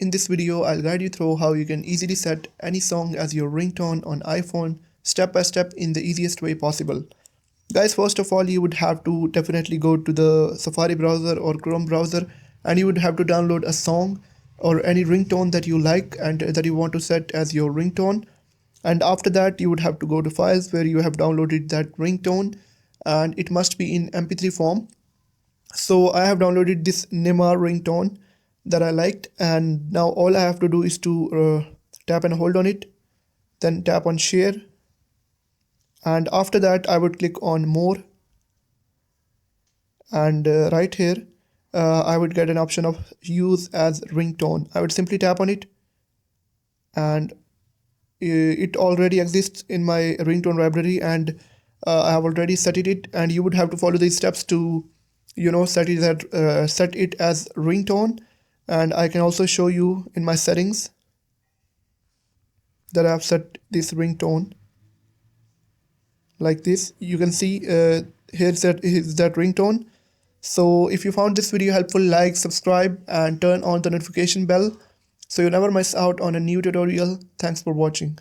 In this video, I'll guide you through how you can easily set any song as your ringtone on iPhone step by step in the easiest way possible. Guys, first of all, you would have to definitely go to the Safari browser or Chrome browser, and you would have to download a song or any ringtone that you like and that you want to set as your ringtone. And after that, you would have to go to files where you have downloaded that ringtone, and it must be in MP3 form. So I have downloaded this Nima ringtone that I liked, and now all I have to do is to tap and hold on it, then tap on share, and after that I would click on more, and right here I would get an option of use as ringtone. I would simply tap on it, and it already exists in my ringtone library, and I have already set it, and you would have to follow these steps to set it as ringtone. And I can also show you in my settings that I have set this ringtone like this. You can see here's that ringtone. So if you found this video helpful, like, subscribe and turn on the notification bell so you never miss out on a new tutorial. Thanks for watching.